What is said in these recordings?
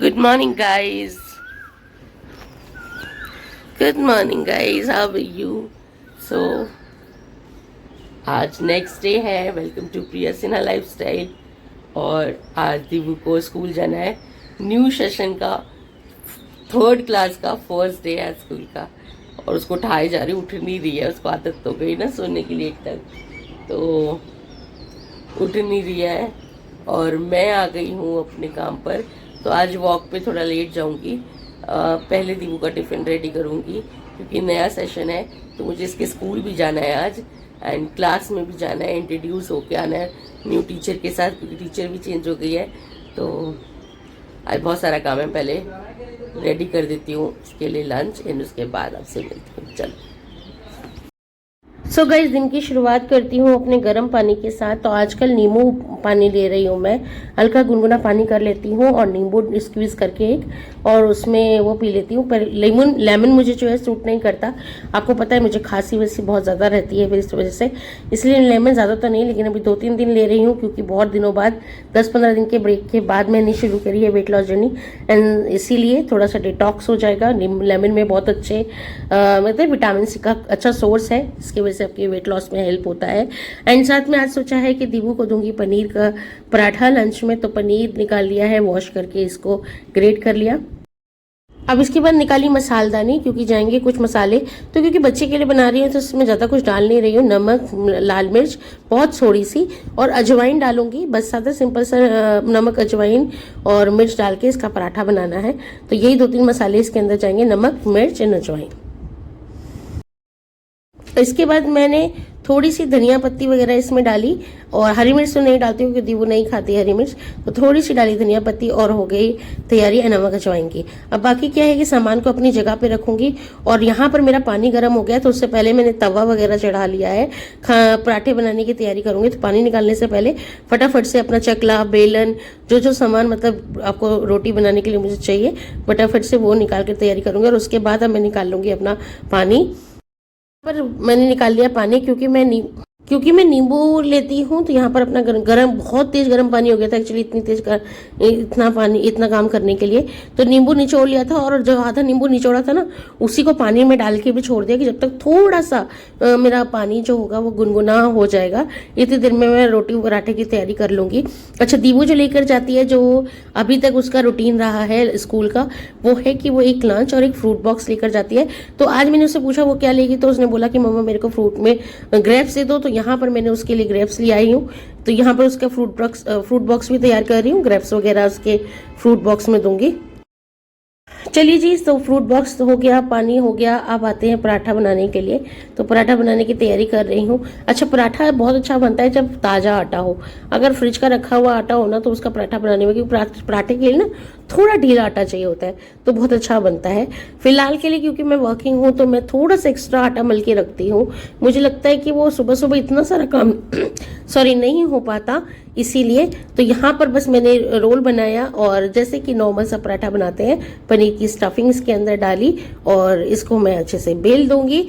Good morning, guys. Good morning, guys. How are you? So, आज next day है. Welcome to Priya Sinha lifestyle. और आज दिवू को स्कूल जाना है. न्यू सेशन का 3rd क्लास का फर्स्ट डे है स्कूल का. और उसको उठाए जा रही, उठ नहीं रही है. उसको आदत तो गई ना सोने की लेट तक, तो उठ नहीं रही है. और मैं आ गई हूँ अपने काम पर. तो आज वॉक पे थोड़ा लेट जाऊंगी. पहले दीवू का टिफ़िन रेडी करूंगी क्योंकि नया सेशन है. तो मुझे इसके स्कूल भी जाना है आज, एंड क्लास में भी जाना है. इंट्रोड्यूस होके आना है न्यू टीचर के साथ, क्योंकि टीचर भी चेंज हो गई है. तो आज बहुत सारा काम है. पहले रेडी कर देती हूँ इसके लिए लंच, एंड उसके बाद आपसे मिलती हूँ. चलो. सो गाइस, दिन की शुरुआत करती हूँ अपने गर्म पानी के साथ. तो आजकल नींबू पानी ले रही हूँ मैं. हल्का गुनगुना पानी कर लेती हूँ और नींबू स्क्वीज करके एक, और उसमें वो पी लेती हूँ. पर लेमन मुझे जो है सूट नहीं करता. आपको पता है मुझे खांसी वैसी बहुत ज़्यादा रहती है इस वजह से, इसलिए लेमन ज़्यादा तो नहीं, लेकिन अभी 2-3 दिन ले रही हूँ क्योंकि बहुत दिनों बाद 10-15 दिन के ब्रेक के बाद मैंने शुरू करी है वेट लॉस जर्नी. एंड इसीलिए थोड़ा सा डिटॉक्स हो जाएगा. लेमन में बहुत अच्छे मतलब विटामिन सी का अच्छा सोर्स है, इसकी वजह से आपके वेट लॉस में हेल्प होता है. एंड साथ में आज सोचा है कि दीवू को दूंगी पनीर का पराठा लंच में. तो पनीर निकाल लिया है, वॉश करके इसको ग्रेट कर लिया. अब इसके बाद निकाली मसालदानी, क्योंकि जाएंगे कुछ मसाले. तो क्योंकि बच्चे के लिए बना रही हूँ तो इसमें ज़्यादा कुछ डाल नहीं रही हूँ. नमक, लाल मिर्च बहुत थोड़ी सी, और अजवाइन डालूंगी बस. सादा सिंपल सा नमक, अजवाइन और मिर्च डाल के इसका पराठा बनाना है. तो यही 2-3 मसाले इसके अंदर जाएंगे, नमक, मिर्च एंड अजवाइन. इसके बाद मैंने थोड़ी सी धनिया पत्ती वगैरह इसमें डाली, और हरी मिर्च तो नहीं डालती हूँ क्योंकि वो नहीं खाती हरी मिर्च. तो थोड़ी सी डाली धनिया पत्ती, और हो गई तैयारी नमक अजवाइन की. अब बाकी क्या है कि सामान को अपनी जगह पे रखूंगी. और यहाँ पर मेरा पानी गर्म हो गया, तो उससे पहले मैंने तवा वगैरह चढ़ा लिया है. पराठे बनाने की तैयारी करूंगी. तो पानी निकालने से पहले फटाफट से अपना चकला, बेलन, जो सामान मतलब आपको रोटी बनाने के लिए मुझे चाहिए, फटाफट से वो निकाल कर तैयारी करूंगी. और उसके बाद अब मैं निकाल लूंगी अपना पानी. पर मैंने निकाल लिया पानी क्योंकि मैं नींबू लेती हूँ. तो यहाँ पर अपना गरम बहुत तेज गर्म पानी हो गया था एक्चुअली. इतना काम करने के लिए तो नींबू निचोड़ लिया था. और जो आधा नींबू निचोड़ा था ना, उसी को पानी में डाल के भी छोड़ दिया कि जब तक थोड़ा सा मेरा पानी जो होगा वो गुनगुना हो जाएगा. इतनी देर में मैं रोटी पराठे की तैयारी कर लूंगी. अच्छा, दीवू जो लेकर जाती है, जो अभी तक उसका रूटीन रहा है स्कूल का, वो है कि वो एक लंच और एक फ्रूट बॉक्स लेकर जाती है. तो आज मैंने उससे पूछा वो क्या लेगी, तो उसने बोला कि मम्मा मेरे को फ्रूट में ग्रेप्स दे दो. तो यहाँ पर मैंने उसके लिए ग्रेप्स ले आई हूँ. तो यहाँ पर उसका फ्रूट बॉक्स भी तैयार कर रही हूँ. ग्रेप्स वगैरह उसके फ्रूट बॉक्स में दूंगी. चलिए जी, तो फ्रूट बॉक्स हो गया, पानी हो गया. अब आते हैं पराठा बनाने के लिए. तो पराठा बनाने की तैयारी कर रही हूँ. अच्छा, पराठा बहुत अच्छा बनता है जब ताज़ा आटा हो. अगर फ्रिज का रखा हुआ आटा हो ना, तो उसका पराठा बनाने में, क्योंकि पराठे के लिए ना थोड़ा ढीला आटा चाहिए होता है, तो बहुत अच्छा बनता है. फिलहाल के लिए क्योंकि मैं वर्किंग हूँ, तो मैं थोड़ा सा एक्स्ट्रा आटा मल के रखती हूँ. मुझे लगता है कि वो सुबह सुबह इतना सारा काम नहीं हो पाता, इसीलिए. तो यहाँ पर बस मैंने रोल बनाया, और जैसे कि नॉर्मल सा पराठा बनाते हैं, पनीर की स्टफिंग इसके अंदर डाली, और इसको मैं अच्छे से बेल दूंगी.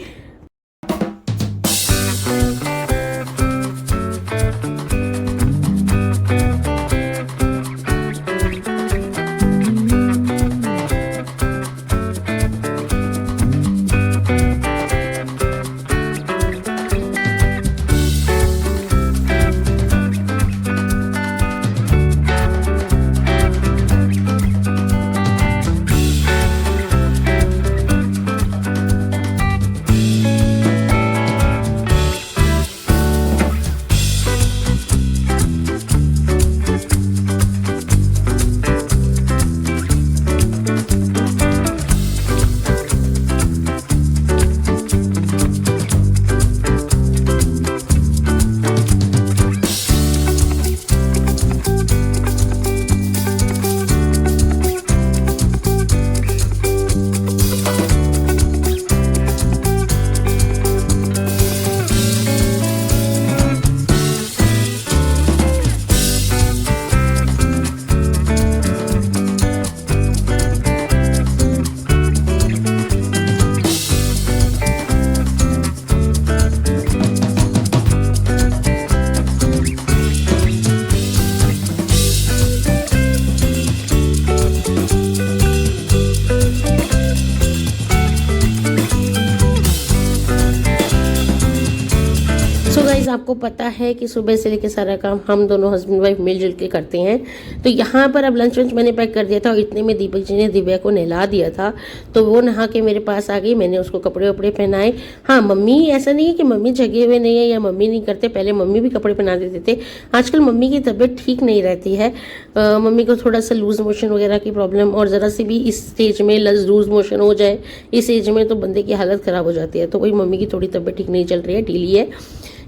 आपको पता है कि सुबह से लेकर सारा काम हम दोनों हस्बैंड वाइफ मिलजुल के करते हैं। तो यहाँ पर अब लंच वंच मैंने पैक कर दिया था और इतने में दीपक जी ने दिव्या को नहला दिया था। तो वो नहा के मेरे पास आ गई, मैंने उसको कपड़े वपड़े पहनाए। हाँ, मम्मी ऐसा नहीं है कि मम्मी जगे हुए नहीं है या मम्मी नहीं करते, पहले मम्मी भी कपड़े पहना देते थे। आजकल मम्मी की तबीयत ठीक नहीं रहती है, मम्मी को थोड़ा सा लूज मोशन वगैरह की प्रॉब्लम, और ज़रा सी भी इस स्टेज में लूज मोशन हो जाए इस एज में तो बंदे की हालत ख़राब हो जाती है। तो वही मम्मी की थोड़ी तबीयत ठीक नहीं चल रही है, ढीली है,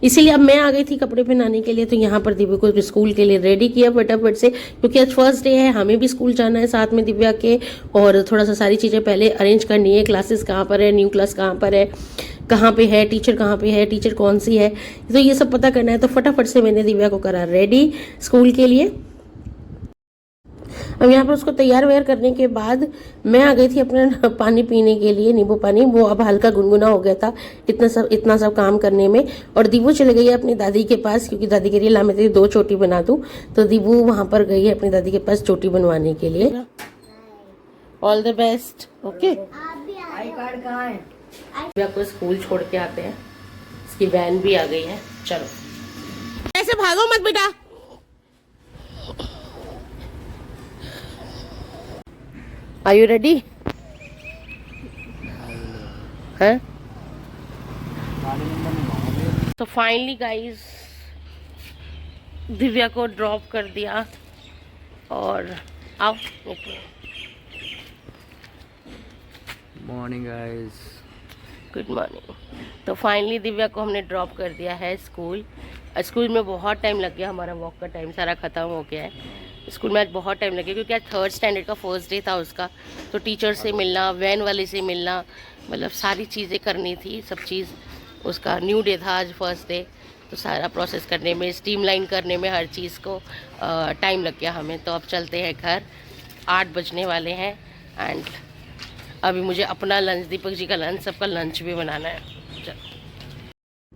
इसीलिए अब मैं आ गई थी कपड़े पहनाने के लिए। तो यहाँ पर दिव्या को स्कूल के लिए रेडी किया फटाफट से, क्योंकि आज फर्स्ट डे है, हमें भी स्कूल जाना है साथ में दिव्या के, और थोड़ा सा सारी चीज़ें पहले अरेंज करनी है। क्लासेस कहाँ पर है, न्यू क्लास कहाँ पर है, कहाँ पे है, टीचर कहाँ पे है, टीचर कौन सी है, तो ये सब पता करना है। तो फटाफट से मैंने दिव्या को करा रेडी स्कूल के लिए। अब यहाँ पर उसको तैयार वैयार करने के बाद मैं आ गई थी अपना पानी पीने के लिए, नींबू पानी। वो अब हल्का गुनगुना हो गया था इतना सब काम करने में। और दीबू चले गई है अपनी दादी के पास, क्योंकि दादी कह रही है ला मैं तेरी 2 चोटी बना दूँ। तो दीबू वहाँ पर गई है अपनी दादी के पास चोटी बनवाने के लिए। All the best. Okay, I card कहाँ है? आपको स्कूल छोड़ के आते हैं, इसकी वैन भी आ गई है। चलो ऐसे भागो मत बेटा। Are you ready? हैं? तो फाइनली गाइस दिव्या को ड्रॉप कर दिया और आओ। Morning guys. Good morning. तो फाइनली दिव्या को हमने ड्रॉप कर दिया है स्कूल। स्कूल में बहुत टाइम लग गया, हमारा वॉक का टाइम सारा ख़त्म हो गया है। स्कूल में आज बहुत टाइम लगे क्योंकि आज 3rd स्टैंडर्ड का फर्स्ट डे था उसका। तो टीचर से मिलना, वैन वाले से मिलना, मतलब सारी चीज़ें करनी थी, सब चीज़। उसका न्यू डे था आज फर्स्ट डे, तो सारा प्रोसेस करने में, स्ट्रीमलाइन करने में, हर चीज़ को टाइम लग गया हमें। तो अब चलते हैं घर, 8 बजने वाले हैं। एंड अभी मुझे अपना लंच, दीपक जी का लंच, सबका लंच भी बनाना है।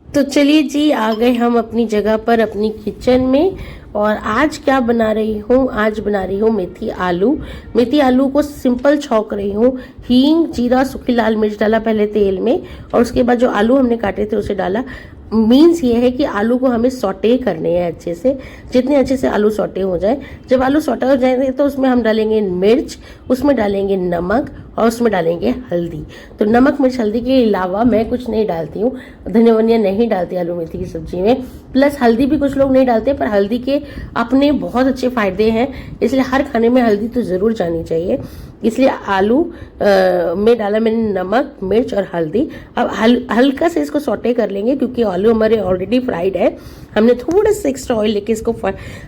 तो चलिए जी, आ गए हम अपनी जगह पर, अपनी किचन में। और आज क्या बना रही हूँ, आज बना रही हूँ मेथी आलू। मेथी आलू को सिंपल छौंक रही हूँ, हींग, जीरा, सूखी लाल मिर्च डाला पहले तेल में, और उसके बाद जो आलू हमने काटे थे उसे डाला। मीन्स ये है कि आलू को हमें सॉटे करने हैं अच्छे से, जितने अच्छे से आलू सॉटे हो जाए। जब आलू सॉटे हो जाएंगे तो उसमें हम डालेंगे मिर्च, उसमें डालेंगे नमक और उसमें डालेंगे हल्दी। तो नमक मिर्च हल्दी के अलावा मैं कुछ नहीं डालती हूँ, धनिया वनिया नहीं डालती आलू मेथी की सब्जी में। प्लस हल्दी भी कुछ लोग नहीं डालते, पर हल्दी के अपने बहुत अच्छे फायदे हैं, इसलिए हर खाने में हल्दी तो ज़रूर जानी चाहिए। इसलिए आलू में डाला मैंने नमक, मिर्च और हल्दी। अब हल्का से इसको सॉटे कर लेंगे, क्योंकि आलू हमारे ऑलरेडी फ्राइड है। हमने थोड़ा सा एक्स्ट्रा ऑयल लेके इसको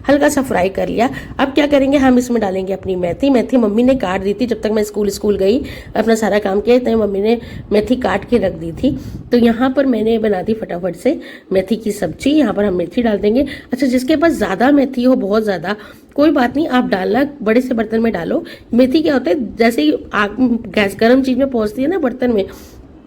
हल्का सा फ्राई कर लिया। अब क्या करेंगे, हम इसमें डालेंगे अपनी मेथी। मेथी मम्मी ने काट दी थी, जब तक मैं स्कूल गई अपना सारा काम किया, तब मम्मी ने मेथी काट के रख दी थी। तो यहाँ पर मैंने बना दी फटाफट से मेथी की सब्जी। यहाँ पर हम मेथी डाल देंगे। अच्छा, जिसके पास ज़्यादा मेथी हो, बहुत ज़्यादा, कोई बात नहीं, आप डालना बड़े से बर्तन में डालो। मेथी क्या होता है, जैसे ही आग गैस गर्म चीज़ में पहुँचती है ना बर्तन में,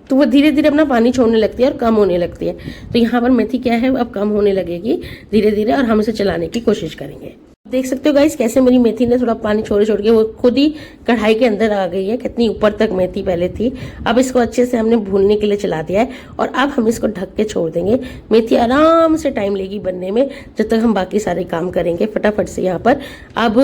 तो वो धीरे धीरे अपना पानी छोड़ने लगती है और कम होने लगती है। तो यहाँ पर मेथी क्या है, अब कम होने लगेगी धीरे धीरे, और हम इसे चलाने की कोशिश करेंगे। देख सकते हो गाइस कैसे मेरी मेथी ने थोड़ा पानी छोड़ के वो खुद ही कढ़ाई के अंदर आ गई है। कितनी ऊपर तक मेथी पहले थी। अब इसको अच्छे से हमने भूनने के लिए चला दिया है, और अब हम इसको ढक के छोड़ देंगे। मेथी आराम से टाइम लेगी बनने में, जब तक हम बाकी सारे काम करेंगे फटाफट से। यहाँ पर अब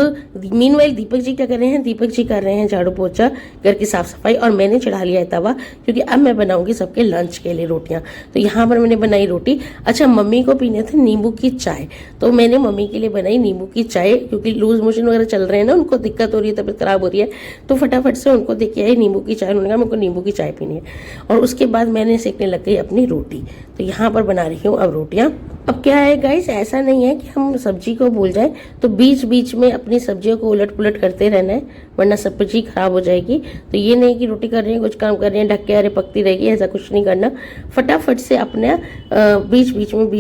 मीनवाइल दीपक जी क्या कर रहे हैं, दीपक जी कर रहे हैं झाड़ू पोछा, घर की साफ सफाई, और मैंने चढ़ा लिया है तवा, क्योंकि अब मैं बनाऊंगी सबके लंच के लिए रोटियां। तो यहाँ पर मैंने बनाई रोटी। अच्छा, मम्मी को पीने थे नींबू की चाय, तो मैंने मम्मी के लिए बनाई नींबू की चाय, क्योंकि लूज मोशन वगैरह चल रहे हैं ना, उनको दिक्कत हो रही है, तबीयत खराब हो रही है। तो फटाफट से उनको देख के आई नींबू की चाय, उन्होंने कहा मेरे को नींबू की चाय पीनी है। और उसके बाद मैंने सेकने लग गई अपनी रोटी। तो यहाँ पर बना रही हूँ अब रोटियाँ। अब क्या है गाइस, ऐसा नहीं है कि हम सब्जी को भूल जाए, तो बीच बीच में अपनी सब्जियों को उलट पुलट करते रहना है, वरना सब्जी खराब हो जाएगी। तो ये नहीं कि रोटी कर रहे हैं, कुछ काम कर रहे हैं, ढक के अरे पकती रहेगी, ऐसा कुछ नहीं करना। फटाफट से अपने बीच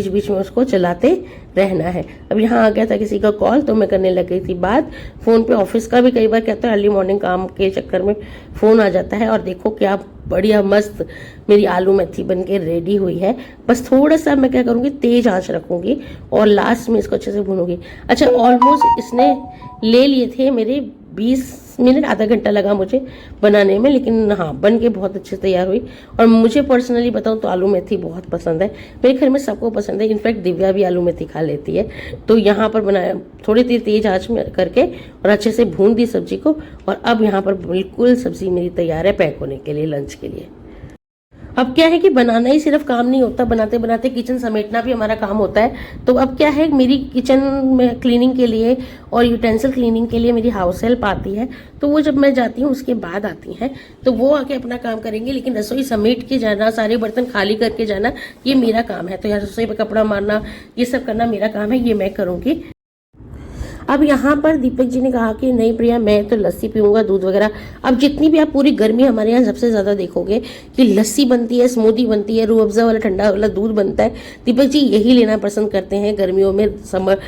बीच में उसको चलाते रहना है। अब यहाँ आ गया था किसी का कॉल, तो मैं करने लग गई थी बात फोन पे। ऑफिस का भी कई बार कहता है, अर्ली मॉर्निंग काम के चक्कर में फोन आ जाता है। और देखो क्या बढ़िया मस्त मेरी आलू मेथी बन के रेडी हुई है। बस थोड़ा सा मैं क्या करूँगी, तेज आंच रखूँगी और लास्ट में इसको अच्छे से भूनूंगी। अच्छा, ऑलमोस्ट इसने ले लिए थे मेरे 20 मिनट आधा घंटा लगा मुझे बनाने में, लेकिन हाँ बन के बहुत अच्छे से तैयार हुई। और मुझे पर्सनली बताऊँ तो आलू मेथी बहुत पसंद है, मेरे घर में सबको पसंद है, इनफैक्ट दिव्या भी आलू मेथी खा लेती है। तो यहाँ पर बनाया थोड़ी देर तेज आंच में करके और अच्छे से भून दी सब्जी को। और अब यहाँ पर बिल्कुल सब्जी मेरी तैयार है पैक होने के लिए, लंच के लिए। अब क्या है कि बनाना ही सिर्फ काम नहीं होता, बनाते बनाते किचन समेटना भी हमारा काम होता है। तो अब क्या है, मेरी किचन में क्लीनिंग के लिए और यूटेंसिल क्लीनिंग के लिए मेरी हाउस हेल्प आती है। तो वो जब मैं जाती हूँ उसके बाद आती हैं, तो वो आके अपना काम करेंगे, लेकिन रसोई समेट के जाना, सारे बर्तन खाली करके जाना, ये मेरा काम है। तो यार रसोई पे कपड़ा मारना, ये सब करना मेरा काम है, ये मैं करूँगी। अब यहाँ पर दीपक जी ने कहा कि नहीं प्रिया, मैं तो लस्सी पीऊंगा, दूध वगैरह। अब जितनी भी आप पूरी गर्मी हमारे यहाँ सबसे ज़्यादा देखोगे कि लस्सी बनती है, स्मूदी बनती है, रूह अफ़ज़ा वाला ठंडा वाला दूध बनता है। दीपक जी यही लेना पसंद करते हैं गर्मियों में, समर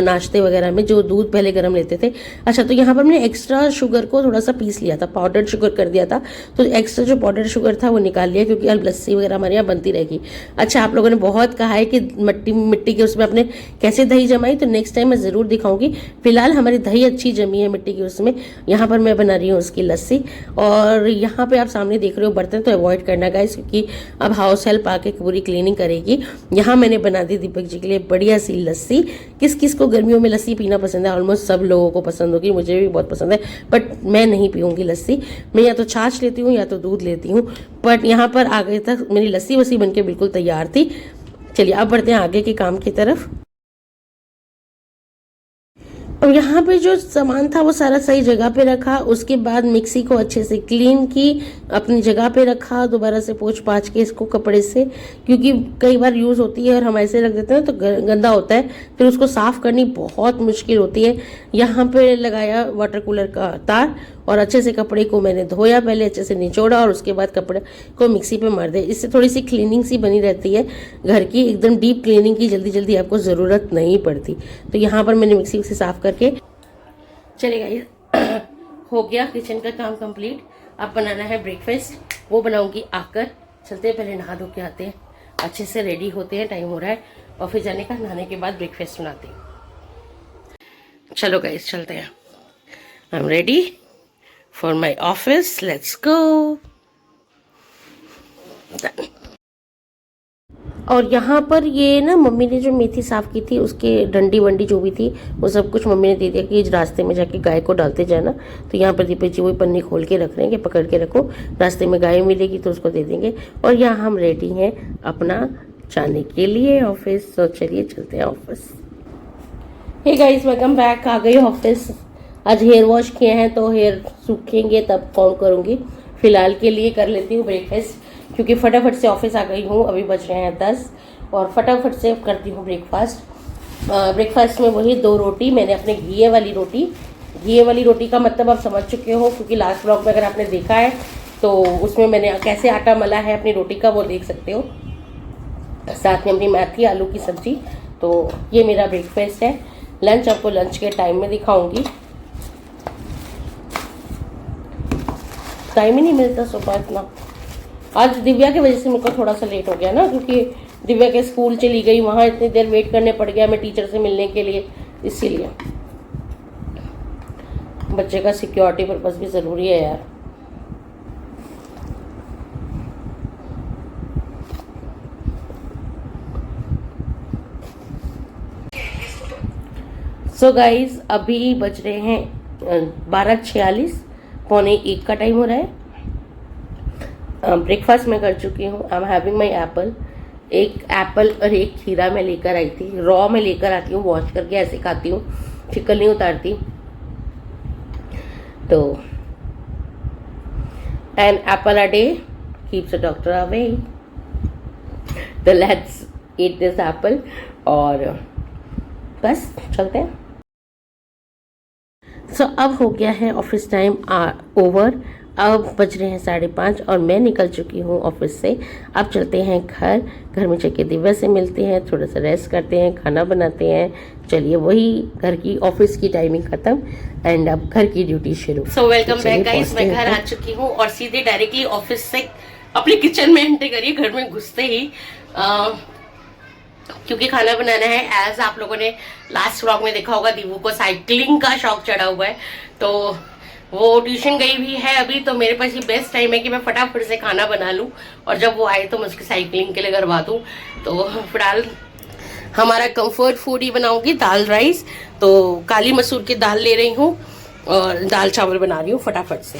नाश्ते वगैरह में जो दूध पहले गर्म लेते थे। अच्छा, तो यहाँ पर मैंने एक्स्ट्रा शुगर को थोड़ा सा पीस लिया था, पाउडर्ड शुगर कर दिया था। तो एक्स्ट्रा जो पाउडर्ड शुगर था वो निकाल लिया, क्योंकि अब लस्सी वगैरह हमारे यहाँ बनती रहेगी। अच्छा, आप लोगों ने बहुत कहा है कि मिट्टी के उसमें आपने कैसे दही जमाई, तो नेक्स्ट टाइम मैं ज़रूर दिखाऊंगी। फिलहाल हमारी दही अच्छी जमी है मिट्टी की उसमें। यहाँ पर मैं बना रही हूँ उसकी लस्सी। और यहाँ पे आप सामने देख रहे हो बर्तन, तो अवॉइड करना गाइस, क्योंकि अब हाउस हेल्प आके पूरी क्लीनिंग करेगी। यहाँ मैंने बना दी दीपक जी के लिए बढ़िया सी लस्सी। किस किस को गर्मियों में लस्सी पीना पसंद है? ऑलमोस्ट सब लोगों को पसंद होगी, मुझे भी बहुत पसंद है, बट मैं नहीं पीऊँगी लस्सी। मैं या तो छाछ लेती हूँ या तो दूध लेती हूँ। बट यहाँ पर आगे तक मेरी लस्सी वस्सी बन के बिल्कुल तैयार थी। चलिए अब बढ़ते हैं आगे के काम की तरफ। और यहाँ पे जो सामान था वो सारा सही जगह पे रखा। उसके बाद मिक्सी को अच्छे से क्लीन की, अपनी जगह पे रखा, दोबारा से पोंछ पाछ के इसको कपड़े से, क्योंकि कई बार यूज़ होती है और हम ऐसे रख देते हैं तो गंदा होता है, फिर उसको साफ़ करनी बहुत मुश्किल होती है। यहाँ पे लगाया वाटर कूलर का तार और अच्छे से कपड़े को मैंने धोया, पहले अच्छे से निचोड़ा और उसके बाद कपड़े को मिक्सी पे मार दे। इससे थोड़ी सी क्लीनिंग सी बनी रहती है घर की, एकदम डीप क्लीनिंग की जल्दी जल्दी आपको ज़रूरत नहीं पड़ती। तो यहाँ पर मैंने मिक्सी से साफ़ करके चलेगा। हो गया किचन का काम कंप्लीट। अब बनाना है ब्रेकफास्ट, वो बनाऊंगी आकर। चलते हैं, पहले नहा धो के आते हैं, अच्छे से रेडी होते हैं, टाइम हो रहा है ऑफिस जाने का। नहाने के बाद ब्रेकफास्ट बनाते हैं। चलो गाइस चलते हैं, I am ready for my office. Let's go. और यहाँ पर ये ना मम्मी ने जो मेथी साफ़ की थी उसके डंडी वंडी जो भी थी वो सब कुछ मम्मी ने दे दिया कि रास्ते में जाके गाय को डालते जाना। तो यहाँ पर दीपक जी वही पन्नी खोल के रख रहे हैं कि पकड़ के रखो, रास्ते में गाय मिलेगी तो उसको दे देंगे। और यहाँ हम रेडी हैं अपना जाने के लिए ऑफिस। तो चलिए चलते हैं office. Hey guys, welcome back. आ गई ऑफिस। आज हेयर वॉश किए हैं तो हेयर सूखेंगे तब फोन करूँगी। फिलहाल के लिए कर लेती हूँ ब्रेकफास्ट, क्योंकि फटाफट से ऑफिस आ गई हूँ। अभी बज रहे हैं 10 और फटाफट से करती हूँ ब्रेकफास्ट। ब्रेकफास्ट में वही 2 रोटी, मैंने अपने घी वाली रोटी का मतलब आप समझ चुके हो, क्योंकि लास्ट ब्लॉग में अगर आपने देखा है तो उसमें मैंने कैसे आटा मला है अपनी रोटी का, वो देख सकते हो। साथ में अपनी मेथी आलू की सब्जी। तो ये मेरा ब्रेकफास्ट है। लंच आपको लंच के टाइम में दिखाऊंगी, टाइम ही नहीं मिलता सुबह इतना। आज दिव्या की वजह से मेरे को थोड़ा सा लेट हो गया ना, क्योंकि दिव्या के स्कूल चली गई, वहाँ इतनी देर वेट करने पड़ गया मैं टीचर से मिलने के लिए। इसीलिए बच्चे का सिक्योरिटी पर्पस भी ज़रूरी है यार। सो गाइज अभी बज रहे हैं 12:46, 12:45 का टाइम हो रहा है। ब्रेकफास्ट मैं कर चुकी हूँ। I am having my Apple. एक एप्पल और एक खीरा मैं लेकर आई थी, रॉ में लेकर आती हूँ, वॉश करके ऐसे खाती हूँ, छिकल नहीं उतारती। तो an apple a day keeps a doctor away. तो लेट्स ईट दिस एप्पल और बस चलते हैं। सो अब हो गया है ऑफिस टाइम ओवर। अब बज रहे हैं 5:30 और मैं निकल चुकी हूँ ऑफिस से। अब चलते हैं घर में जाके दिव्या से मिलते हैं, थोड़ा सा रेस्ट करते हैं, खाना बनाते हैं। चलिए वही घर की ऑफिस की टाइमिंग खत्म एंड अब घर की ड्यूटी शुरू। सो वेलकम बैक गाइस, मैं घर आ चुकी हूँ और सीधे डायरेक्टली ऑफिस से अपने किचन में एंट्री करी। घर में घुसते ही क्योंकि खाना बनाना है। एज आप लोगों ने लास्ट व्लॉग में देखा होगा, दीवू को साइकिलिंग का शौक चढ़ा हुआ है, तो वो ट्यूशन गई भी है अभी, तो मेरे पास ये बेस्ट टाइम है कि मैं फटाफट से खाना बना लूँ और जब वो आए तो मैं उसकी साइकिलिंग के लिए करवा दूँ। तो फिलहाल हमारा कंफर्ट फूड ही बनाऊंगी, दाल राइस। तो काली मसूर की दाल ले रही हूँ और दाल चावल बना रही हूँ फटाफट से।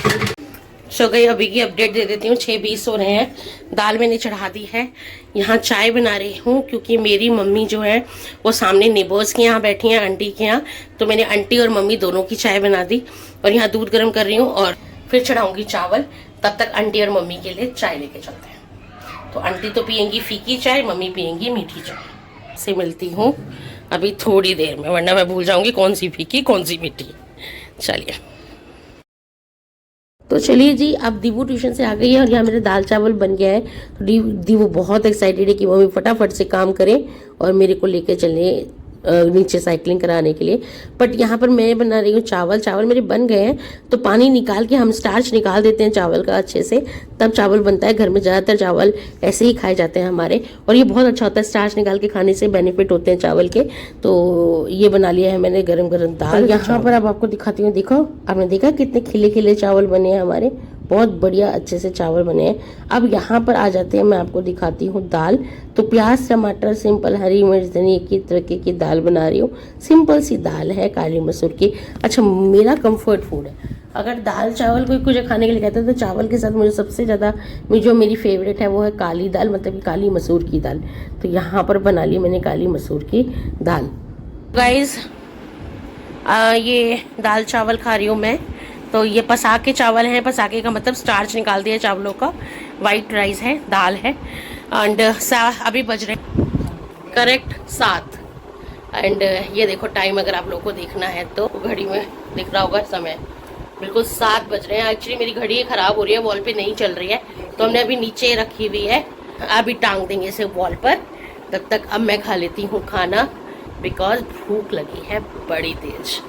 सो गई अभी की अपडेट दे देती हूँ, 6:20 हो रहे हैं। दाल मैंने चढ़ा दी है। यहाँ चाय बना रही हूँ क्योंकि मेरी मम्मी जो है वो सामने नेबर्स के यहाँ बैठी हैं, आंटी के यहाँ। तो मैंने आंटी और मम्मी दोनों की चाय बना दी और यहाँ दूध गर्म कर रही हूँ और फिर चढ़ाऊंगी चावल। तब तक आंटी और मम्मी के लिए चाय लेके चलते हैं। तो आंटी तो पियेंगी फीकी चाय, मम्मी पियेंगी मीठी चाय। से मिलती हूँ अभी थोड़ी देर में, वरना मैं भूल जाऊंगी कौन सी फीकी कौन सी मीठी। चलिए, तो चलिए जी, अब दीवू ट्यूशन से आ गई है और यहाँ मेरे दाल चावल बन गया है। तो दीवू बहुत एक्साइटेड है कि मम्मी फटाफट से काम करें और मेरे को लेके चले नीचे साइकिलिंग कराने के लिए। बट यहाँ पर मैं बना रही हूँ चावल। चावल मेरे बन गए हैं, तो पानी निकाल के हम स्टार्च निकाल देते हैं चावल का अच्छे से, तब चावल बनता है। घर में ज़्यादातर चावल ऐसे ही खाए जाते हैं हमारे, और ये बहुत अच्छा होता है। स्टार्च निकाल के खाने से बेनिफिट होते हैं चावल के। तो ये बना लिया है मैंने गरम गरम दाल। यहाँ पर अब आपको दिखाती हूँ, देखो आपने देखा कितने खिले खिले चावल बने हैं हमारे, बहुत बढ़िया अच्छे से चावल बने हैं। अब यहाँ पर आ जाते हैं, मैं आपको दिखाती हूँ दाल। तो प्याज टमाटर सिंपल, हरी मिर्च धनिया की तड़के की दाल बना रही हूँ। सिंपल सी दाल है काली मसूर की। अच्छा, मेरा कंफर्ट फूड है। अगर दाल चावल कोई कुछ खाने के लिए कहता है तो चावल के साथ मुझे सबसे ज़्यादा जो मेरी फेवरेट है वो है काली दाल, मतलब कि काली मसूर की दाल। तो यहाँ पर बना ली मैंने काली मसूर की दाल। गाइस, ये दाल चावल खा रही हूँ मैं। तो ये पसाके चावल हैं, पसाके का मतलब स्टार्च निकाल दिया चावलों का। वाइट राइस है, दाल है। एंड अभी बज रहे करेक्ट 7। एंड ये देखो टाइम, अगर आप लोगों को देखना है तो घड़ी में दिख रहा होगा समय, बिल्कुल 7 बज रहे हैं। एक्चुअली मेरी घड़ी ख़राब हो रही है, वॉल पे नहीं चल रही है, तो हमने अभी नीचे रखी हुई है। अभी टांग देंगे इसे वॉल पर। तब तक अब मैं खा लेती हूँ खाना, बिकॉज भूख लगी है बड़ी तेज।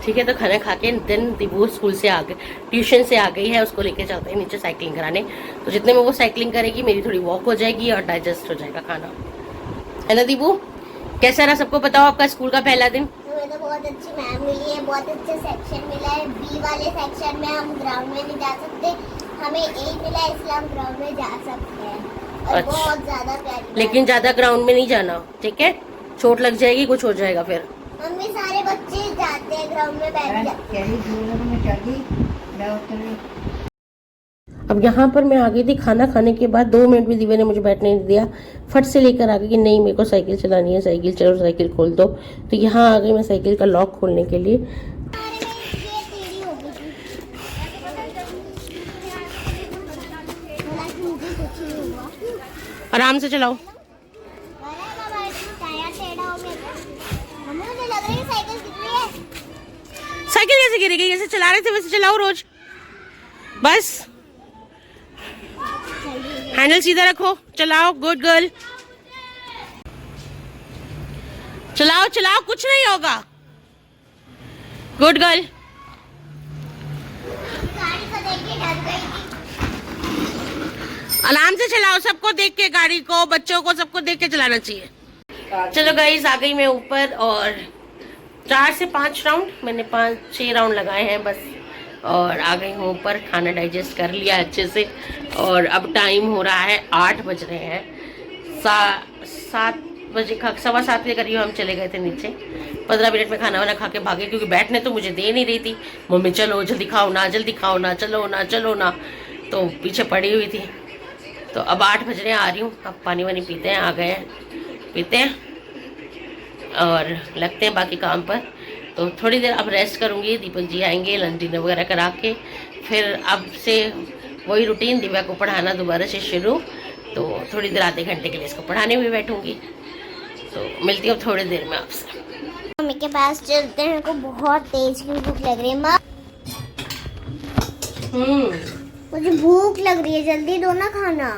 ठीक है, तो खाना खा के दिन वो स्कूल से आ गए, ट्यूशन से आ गई है, उसको लेके चलते हैं नीचे साइकिलिंग कराने। तो जितने में वो साइकिलिंग करेगी मेरी थोड़ी वॉक हो जाएगी और डाइजेस्ट हो जाएगा खाना, है ना दीबू? कैसा रहा सबको बताओ आपका स्कूल का पहला दिन? तुम्हें तो बहुत अच्छी मैम मिली है, बहुत अच्छा सेक्शन मिला है। बी वाले सेक्शन में हम ग्राउंड में नहीं जा सकते, हमें ए मिला है इसलिए हम ग्राउंड में जा सकते हैं। और अच्छा, बहुत ज्यादा प्यारी, लेकिन ज्यादा ग्राउंड में नहीं जाना, ठीक है? चोट लग जाएगी, कुछ हो जाएगा फिर। मम्मी सारे बच्चे जाते हैं ग्राउंड में बैठ जाते हैं। अब यहाँ पर मैं आ गई थी खाना खाने के बाद, 2 मिनट भी दिव्या ने मुझे बैठने नहीं दिया। फट से लेकर आ गई कि नहीं मेरे को साइकिल चलानी है, साइकिल चलो, साइकिल खोल दो। तो यहाँ आ गई मैं साइकिल का लॉक खोलने के लिए। आराम से चलाओ। साइकिल कैसे गिरेगी? जैसे चला रहे थे वैसे चलाओ रोज, बस हैंडल सीधा रखो, चलाओ। गुड गर्ल, चलाओ चलाओ, कुछ नहीं होगा। Good girl. आराम से चलाओ, सबको देख के, गाड़ी को, बच्चों को, सबको देख के चलाना चाहिए। चलो गाइस, आ गई मैं ऊपर और 4 से 5 राउंड, मैंने 5-6 राउंड लगाए हैं बस, और आ गई हूँ ऊपर। खाना डाइजेस्ट कर लिया अच्छे से और अब टाइम हो रहा है 8 बज रहे हैं। 7 बजे 7:15 के करीब हम चले गए थे नीचे। 15 मिनट में खाना वाना खा के भागे, क्योंकि बैठने तो मुझे दे नहीं रही थी। मम्मी चलो जल्दी खाओ ना, जल्दी खाओ ना, चलो ना, चलो ना, तो पीछे पड़ी हुई थी। तो अब 8 बज रहे हैं, आ रही हूँ। अब पानी वानी पीते हैं, आ गए हैं, पीते हैं और लगते हैं बाकी काम पर। तो थोड़ी देर अब रेस्ट करूँगी, दीपक जी आएंगे, लंच डिनर वगैरह करा के फिर अब से वही रूटीन, दिव्या को पढ़ाना दोबारा से शुरू। तो थोड़ी देर, आधे घंटे के लिए इसको पढ़ाने भी बैठूँगी। तो मिलती हूँ थोड़ी देर में आपसे। मम्मी के पास चलते हैं, मेरे को बहुत तेज की भूख लग रही है। माँ मुझे भूख लग रही है, जल्दी दो ना खाना।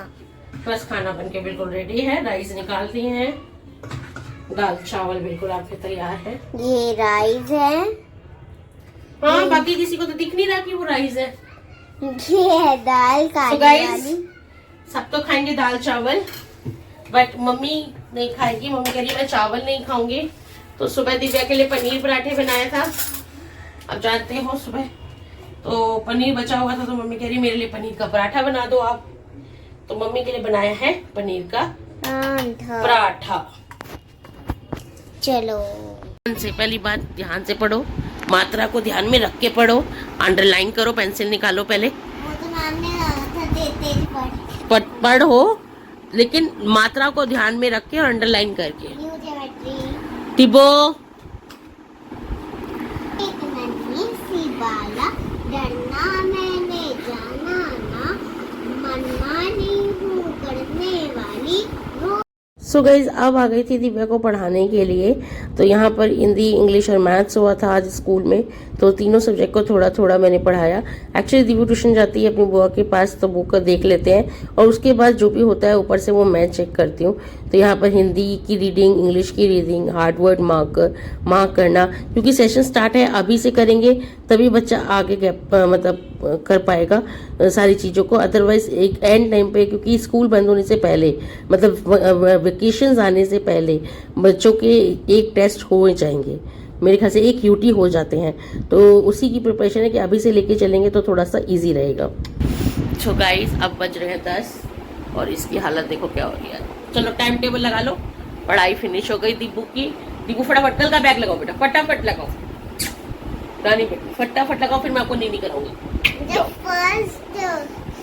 बस खाना बनके बिल्कुल रेडी है, राइस निकाल दिए हैं, दाल चावल बिल्कुल आपके तैयार है। ये राइस है। हाँ, बाकी किसी को तो दिख नहीं रहा कि वो राइस है। ये है दाल काली वाली। सब तो खाएंगे दाल चावल, बट मम्मी नहीं खाएगी। मम्मी कह रही है मैं चावल नहीं खाऊंगी। तो सुबह दिव्या के लिए पनीर पराठे बनाया था। अब जानते हो सुबह तो पनीर बचा हुआ था तो मम्मी कह रही मेरे लिए पनीर का पराठा बना दो आप। तो मम्मी के लिए बनाया है पनीर का पराठा। चलो ध्यान से, पहली बात ध्यान से पढ़ो, मात्रा को ध्यान में रख के पढ़ो, अंडरलाइन करो, पेंसिल निकालो पहले। वो तो मैम ने कहा था तेज पढ़ो लेकिन मात्रा को ध्यान में रख के और अंडरलाइन करके। New geometry. टिबो एक नन्ही सी बाला, डरना मैंने जाना ना, मनमानी हूँ करने वाली। सो गाइज अब आ गई थी दिव्या को पढ़ाने के लिए। तो यहाँ पर हिंदी, इंग्लिश और मैथ्स हुआ था आज स्कूल में। तो तीनों सब्जेक्ट को थोड़ा थोड़ा मैंने पढ़ाया। एक्चुअली दिव्या ट्यूशन जाती है अपनी बुआ के पास, तो बुक देख लेते हैं और उसके बाद जो भी होता है ऊपर से वो मैं चेक करती हूँ। तो यहाँ पर हिंदी की रीडिंग, इंग्लिश की रीडिंग, हार्ड वर्ड मार्क करना, क्योंकि सेशन स्टार्ट है अभी से करेंगे तभी बच्चा आगे मतलब कर पाएगा सारी चीज़ों को। अदरवाइज एक एंड टाइम पे, क्योंकि स्कूल बंद होने से पहले मतलब वेकेशंस आने से पहले बच्चों के एक टेस्ट हो जाएंगे, मेरे ख्याल से एक यूटी हो जाते हैं। तो उसी की प्रिपरेशन है कि अभी से लेके चलेंगे तो थोड़ा सा इजी रहेगा। सो गाइस अब बज रहे हैं 10 और इसकी हालत देखो क्या हो रही है। चलो टाइम टेबल लगा लो, पढ़ाई फिनिश हो गई दीपू की। दीपू फटाफट कल का बैग लगाओ बेटा, फटाफट लगाओ रानी बेटी, फटाफट लगाओ, फिर मैं आपको नीनी कराऊंगी। जब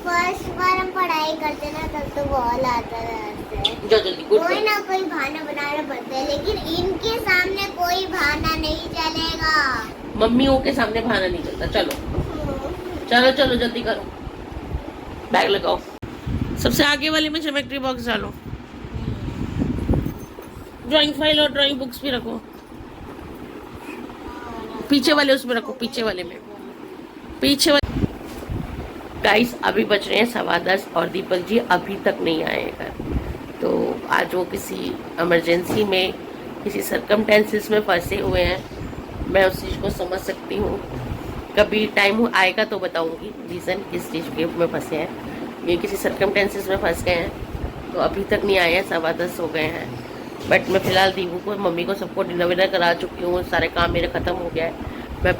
फर्स्ट बार हम पढ़ाई करते ना तब तो बहुत आता रहता जो जल्दी कोई ना कोई बहाना बनाना पड़ता है, लेकिन इनके सामने कोई बहाना नहीं चलेगा। मम्मियों के सामने बहाना नहीं चलता। चलो चलो चलो जल्दी करो, बैग लगाओ। सबसे आगे वाले में ज्योमेट्री बॉक्स डालो, ड्राइंग फाइल और ड्राइंग बुक्स भी रखो, पीछे वाले उसमें रखो, पीछे वाले में, पीछे वाले। गाइस अभी बज रहे हैं 10:15 और दीपक जी अभी तक नहीं आए हैं घर। तो आज वो किसी इमरजेंसी में, किसी सरकमटेंसेस में फंसे हुए हैं। मैं उस चीज़ को समझ सकती हूँ, कभी टाइम आएगा तो बताऊँगी रीज़न किस चीज़ के में फंसे हैं। ये किसी सरकमटेंसेस में फंस गए हैं तो अभी तक नहीं आए हैं, 10:15 हो गए हैं। बट मैं फ़िलहाल दीपू को, मम्मी को, सबको डिनर विनर करा चुकी हूँ, सारे काम मेरे ख़त्म हो गया है। मैं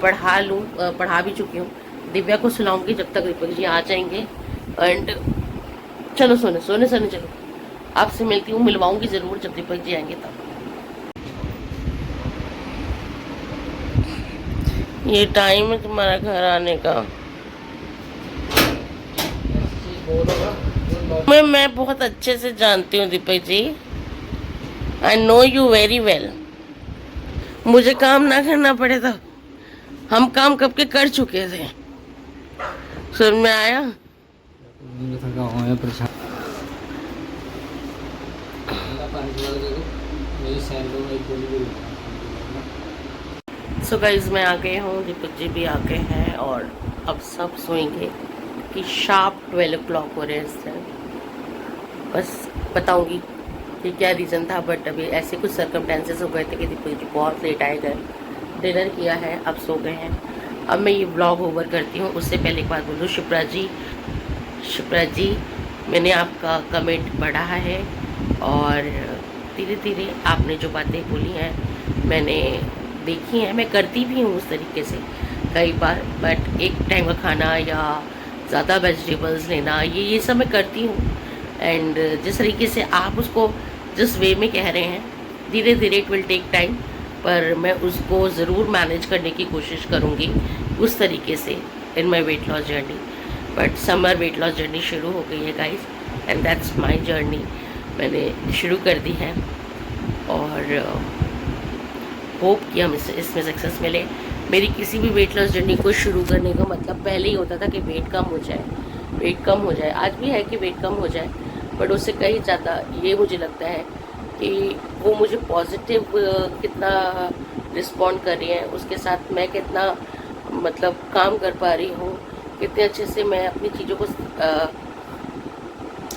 पढ़ा भी चुकी हूँ। दिव्या को सुलाऊंगी जब तक दीपक जी आ जाएंगे। एंड चलो सोने चलो, आपसे मिलती हूँ, मिलवाऊंगी ज़रूर जब दीपक जी आएंगे तब। ये टाइम है तुम्हारा घर आने का। मैं बहुत अच्छे से जानती हूँ Deepak ji, I know you very well. मुझे काम ना करना पड़े तो हम काम कब के कर चुके थे, समझ में आया। सो गाइस मैं आ गए हूँ, दीपक जी भी आ गए हैं और अब सब सोएंगे कि शार्प 12 o'clock हो रहे हैं इस टाइम। बस बताऊंगी कि क्या रीज़न था, बट अभी ऐसे कुछ सर्कमटेंसेस हो गए थे कि दीपक जी बहुत लेट आए गए। डिनर किया है, अब सो गए हैं। अब मैं ये व्लॉग ओवर करती हूँ। उससे पहले एक बात बोलूँ, शिप्रा जी मैंने आपका कमेंट पढ़ा है और धीरे धीरे आपने जो बातें बोली हैं मैंने देखी हैं, मैं करती भी हूँ उस तरीके से कई बार। बट एक टाइम का खाना या ज़्यादा वेजिटेबल्स लेना, ये सब मैं करती हूँ। एंड जिस तरीके से आप उसको जिस वे में कह रहे हैं, धीरे धीरे इट विल टेक टाइम, पर मैं उसको ज़रूर मैनेज करने की कोशिश करूँगी उस तरीके से in my weight loss journey. But summer weight loss journey शुरू हो गई है guys, and that's my journey. मैंने शुरू कर दी है और होप कि हम इसमें सक्सेस मिले। मेरी किसी भी वेट लॉस जर्नी को शुरू करने का मतलब पहले ही होता था कि वेट कम हो जाए। आज भी है कि वेट कम हो जाए, बट उससे कहीं ज़्यादा ये मुझे लगता है कि वो मुझे पॉजिटिव कितना रिस्पॉन्ड कर रही है, उसके साथ मैं कितना मतलब काम कर पा रही हूँ, कितने अच्छे से मैं अपनी चीज़ों को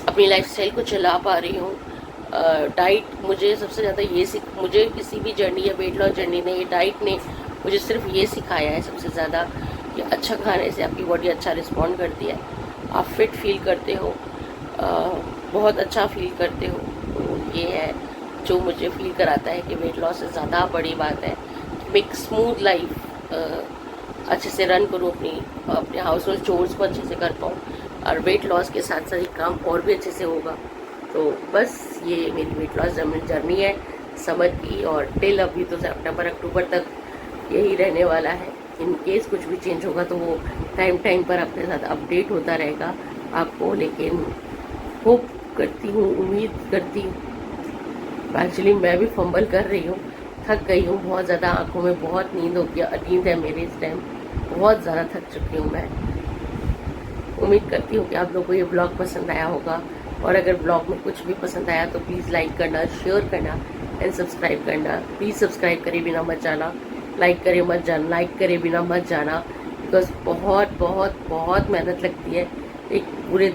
अपनी लाइफस्टाइल को चला पा रही हूँ। डाइट मुझे सबसे ज़्यादा मुझे किसी भी जर्नी या वेट लॉस जर्नी ने, ये डाइट ने मुझे सिर्फ ये सिखाया है सबसे ज़्यादा कि अच्छा खाने से आपकी बॉडी अच्छा रिस्पॉन्ड करती है, आप फिट फील करते हो, बहुत अच्छा फील करते हो। तो ये है जो मुझे फील कराता है कि वेट लॉस से ज़्यादा बड़ी बात है। मेक स्मूथ लाइफ अच्छे से रन करूँ, अपने हाउस होल्ड चोर्स को अच्छे से कर पाऊँ, और वेट लॉस के साथ साथ ये काम और भी अच्छे से होगा। तो बस ये मेरी वेट लॉस जर्नी है समर की, और टिल अभी तो सितंबर अक्टूबर तक यही रहने वाला है। इन केस कुछ भी चेंज होगा तो वो टाइम पर अपने साथ अपडेट होता रहेगा आपको, लेकिन होप करती हूँ, उम्मीद करती हूँ। एक्चुअली मैं भी फंबल कर रही हूँ, थक गई हूँ बहुत ज़्यादा, आंखों में बहुत नींद है मेरे इस टाइम, बहुत ज़्यादा थक चुकी हूँ मैं। उम्मीद करती हूँ कि आप लोगों को ये ब्लॉग पसंद आया होगा, और अगर ब्लॉग में कुछ भी पसंद आया तो प्लीज़ लाइक करना, शेयर करना एंड सब्सक्राइब करना। प्लीज़ सब्सक्राइब करे बिना मत जाना, लाइक करे बिना मत जाना, बिकॉज बहुत बहुत बहुत मेहनत लगती है एक पूरे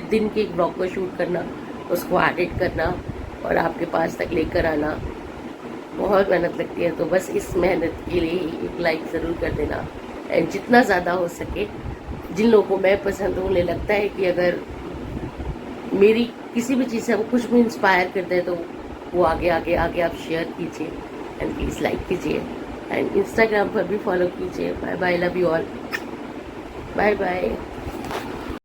दिन के एक ब्लॉग को शूट करना, उसको एडिट करना और आपके पास तक लेकर आना, बहुत मेहनत लगती है। तो बस इस मेहनत के लिए ही एक लाइक ज़रूर कर देना, एंड जितना ज़्यादा हो सके, जिन लोगों को मैं पसंद हूँ, उन्हें लगता है कि अगर मेरी किसी भी चीज़ से वो कुछ भी इंस्पायर करते हैं तो वो आगे आप शेयर कीजिए एंड प्लीज़ लाइक कीजिए, एंड इंस्टाग्राम पर भी फॉलो कीजिए। Bye bye, love you all, bye bye.